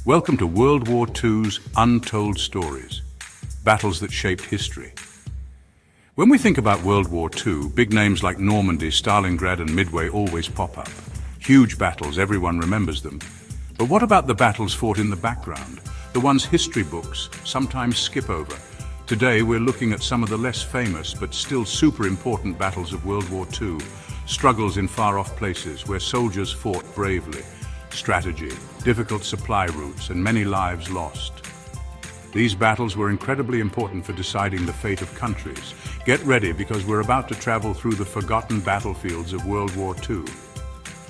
Welcome to World War II's untold stories, battles that shaped history. When we think about World War II, big names like Normandy, Stalingrad and Midway always pop up. Huge battles, everyone remembers them. But what about the battles fought in the background? The ones history books sometimes skip over. Today we're looking at some of the less famous but still super important battles of World War II. Struggles in far-off places where soldiers fought bravely. Strategy, difficult supply routes, and many lives lost. These battles were incredibly important for deciding the fate of countries. Get ready because we're about to travel through the forgotten battlefields of World War II.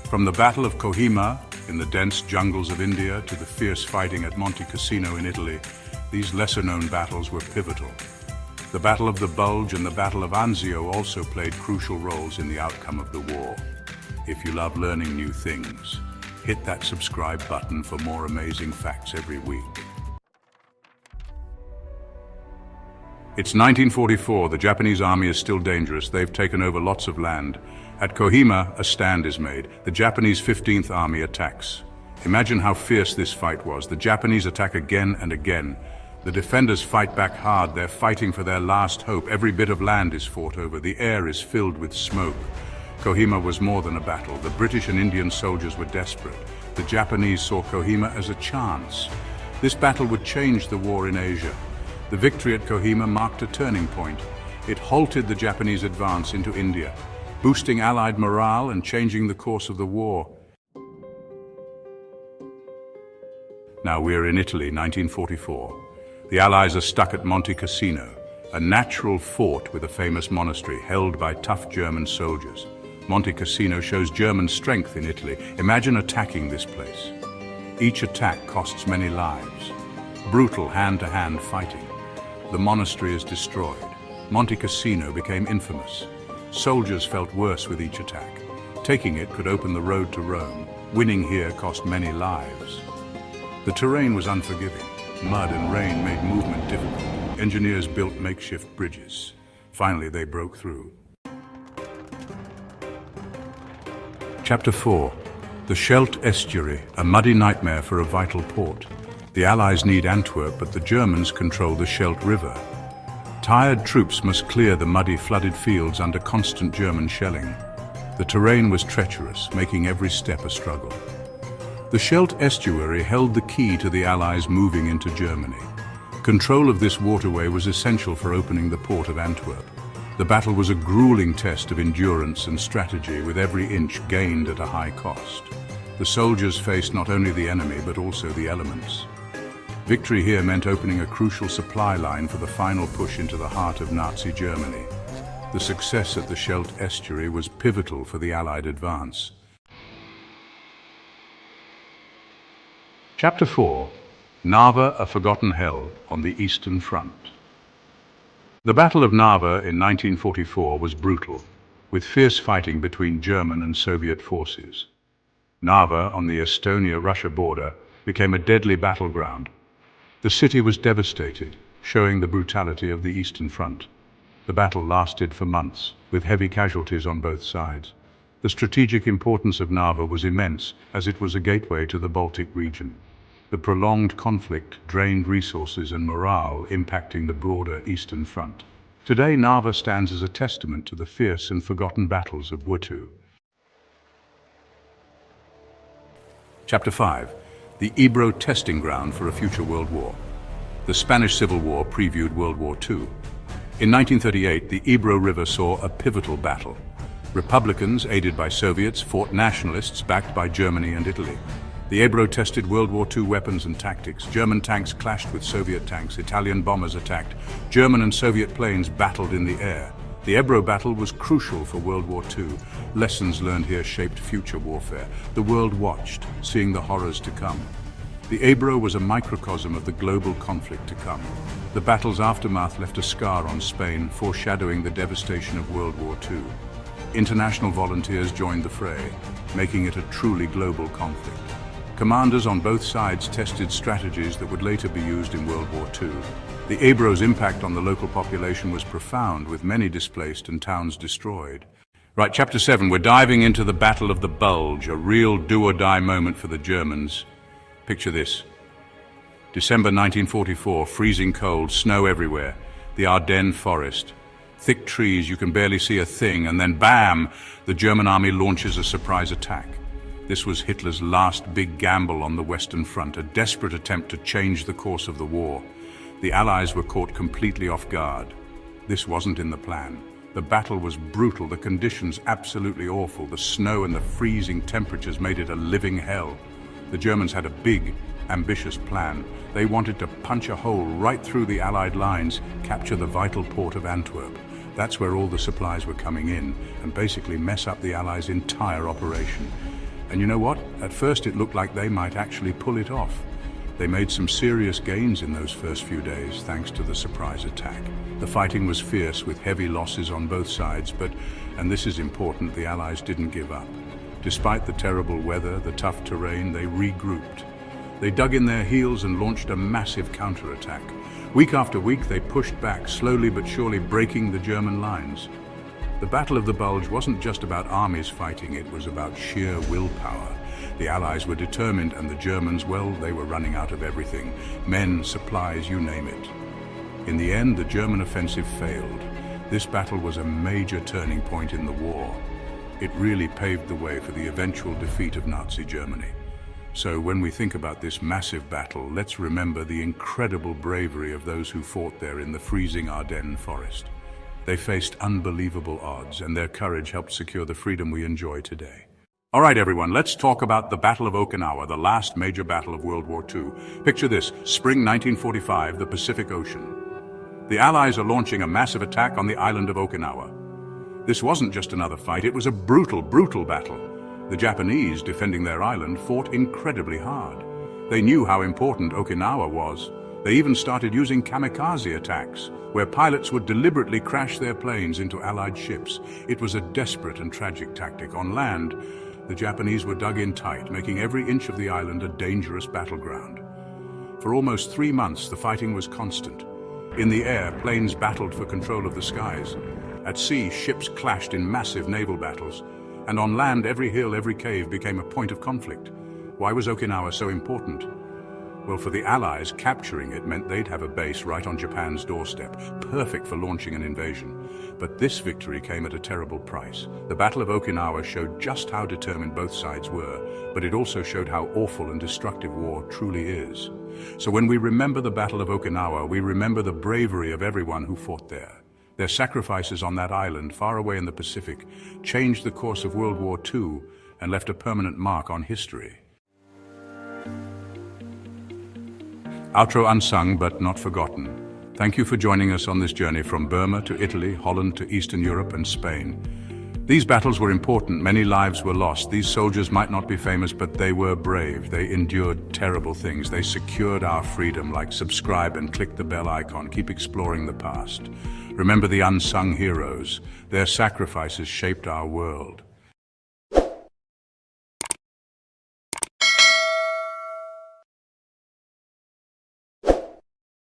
From the Battle of Kohima in the dense jungles of India to the fierce fighting at Monte Cassino in Italy, these lesser-known battles were pivotal. The Battle of the Bulge and the Battle of Anzio also played crucial roles in the outcome of the war. If you love learning new things, hit that subscribe button for more amazing facts every week. It's 1944. The Japanese army is still dangerous. They've taken over lots of land. At Kohima, a stand is made. The Japanese 15th Army attacks. Imagine how fierce this fight was. The Japanese attack again and again. The defenders fight back hard. They're fighting for their last hope. Every bit of land is fought over. The air is filled with smoke. Kohima was more than a battle. The British and Indian soldiers were desperate. The Japanese saw Kohima as a chance. This battle would change the war in Asia. The victory at Kohima marked a turning point. It halted the Japanese advance into India, boosting Allied morale and changing the course of the war. Now we're in Italy, 1944. The Allies are stuck at Monte Cassino, a natural fort with a famous monastery held by tough German soldiers. Monte Cassino shows German strength in Italy. Imagine attacking this place. Each attack costs many lives. Brutal hand-to-hand fighting. The monastery is destroyed. Monte Cassino became infamous. Soldiers felt worse with each attack. Taking it could open the road to Rome. Winning here cost many lives. The terrain was unforgiving. Mud and rain made movement difficult. Engineers built makeshift bridges. Finally, they broke through. Chapter 4. The Scheldt Estuary, a muddy nightmare for a vital port. The Allies need Antwerp, but the Germans control the Scheldt River. Tired troops must clear the muddy, flooded fields under constant German shelling. The terrain was treacherous, making every step a struggle. The Scheldt Estuary held the key to the Allies moving into Germany. Control of this waterway was essential for opening the port of Antwerp. The battle was a grueling test of endurance and strategy, with every inch gained at a high cost. The soldiers faced not only the enemy, but also the elements. Victory here meant opening a crucial supply line for the final push into the heart of Nazi Germany. The success at the Scheldt Estuary was pivotal for the Allied advance. Chapter 4. Narva, a forgotten hell on the Eastern Front. The Battle of Narva in 1944 was brutal, with fierce fighting between German and Soviet forces. Narva, on the Estonia-Russia border, became a deadly battleground. The city was devastated, showing the brutality of the Eastern Front. The battle lasted for months, with heavy casualties on both sides. The strategic importance of Narva was immense, as it was a gateway to the Baltic region. The prolonged conflict drained resources and morale, impacting the broader Eastern Front. Today, Narva stands as a testament to the fierce and forgotten battles of WWII. Chapter 5. The Ebro testing ground for a future world war. The Spanish Civil War previewed World War II. In 1938, the Ebro River saw a pivotal battle. Republicans, aided by Soviets, fought nationalists backed by Germany and Italy. The Ebro tested World War II weapons and tactics. German tanks clashed with Soviet tanks. Italian bombers attacked. German and Soviet planes battled in the air. The Ebro battle was crucial for World War II. Lessons learned here shaped future warfare. The world watched, seeing the horrors to come. The Ebro was a microcosm of the global conflict to come. The battle's aftermath left a scar on Spain, foreshadowing the devastation of World War II. International volunteers joined the fray, making it a truly global conflict. Commanders on both sides tested strategies that would later be used in World War II. The Ebro's impact on the local population was profound, with many displaced and towns destroyed. Right, Chapter 7, we're diving into the Battle of the Bulge, a real do-or-die moment for the Germans. Picture this. December 1944, freezing cold, snow everywhere, the Ardennes forest. Thick trees, you can barely see a thing, and then bam! The German army launches a surprise attack. This was Hitler's last big gamble on the Western Front, a desperate attempt to change the course of the war. The Allies were caught completely off guard. This wasn't in the plan. The battle was brutal, the conditions absolutely awful. The snow and the freezing temperatures made it a living hell. The Germans had a big, ambitious plan. They wanted to punch a hole right through the Allied lines, capture the vital port of Antwerp. That's where all the supplies were coming in, and basically mess up the Allies' entire operation. And you know what? At first it looked like they might actually pull it off. They made some serious gains in those first few days, thanks to the surprise attack. The fighting was fierce, with heavy losses on both sides, but, and this is important, the Allies didn't give up. Despite the terrible weather, the tough terrain, they regrouped. They dug in their heels and launched a massive counterattack. Week after week, they pushed back, slowly but surely breaking the German lines. The Battle of the Bulge wasn't just about armies fighting, it was about sheer willpower. The Allies were determined, and the Germans, well, they were running out of everything. Men, supplies, you name it. In the end, the German offensive failed. This battle was a major turning point in the war. It really paved the way for the eventual defeat of Nazi Germany. So when we think about this massive battle, let's remember the incredible bravery of those who fought there in the freezing Ardennes forest. They faced unbelievable odds, and their courage helped secure the freedom we enjoy today. All right, everyone, let's talk about the Battle of Okinawa, the last major battle of World War II. Picture this, spring 1945, the Pacific Ocean. The Allies are launching a massive attack on the island of Okinawa. This wasn't just another fight, it was a brutal, brutal battle. The Japanese, defending their island, fought incredibly hard. They knew how important Okinawa was. They even started using kamikaze attacks, where pilots would deliberately crash their planes into Allied ships. It was a desperate and tragic tactic. On land, the Japanese were dug in tight, making every inch of the island a dangerous battleground. For almost 3 months, the fighting was constant. In the air, planes battled for control of the skies. At sea, ships clashed in massive naval battles. And on land, every hill, every cave became a point of conflict. Why was Okinawa so important? Well, for the Allies, capturing it meant they'd have a base right on Japan's doorstep, perfect for launching an invasion. But this victory came at a terrible price. The Battle of Okinawa showed just how determined both sides were, but it also showed how awful and destructive war truly is. So when we remember the Battle of Okinawa, we remember the bravery of everyone who fought there. Their sacrifices on that island, far away in the Pacific, changed the course of World War II and left a permanent mark on history. Outro unsung but not forgotten. Thank you for joining us on this journey from Burma to Italy, Holland to Eastern Europe and Spain. These battles were important, many lives were lost. These soldiers might not be famous, but they were brave. They endured terrible things. They secured our freedom. Like, subscribe and click the bell icon. Keep exploring the past. Remember the unsung heroes. Their sacrifices shaped our world.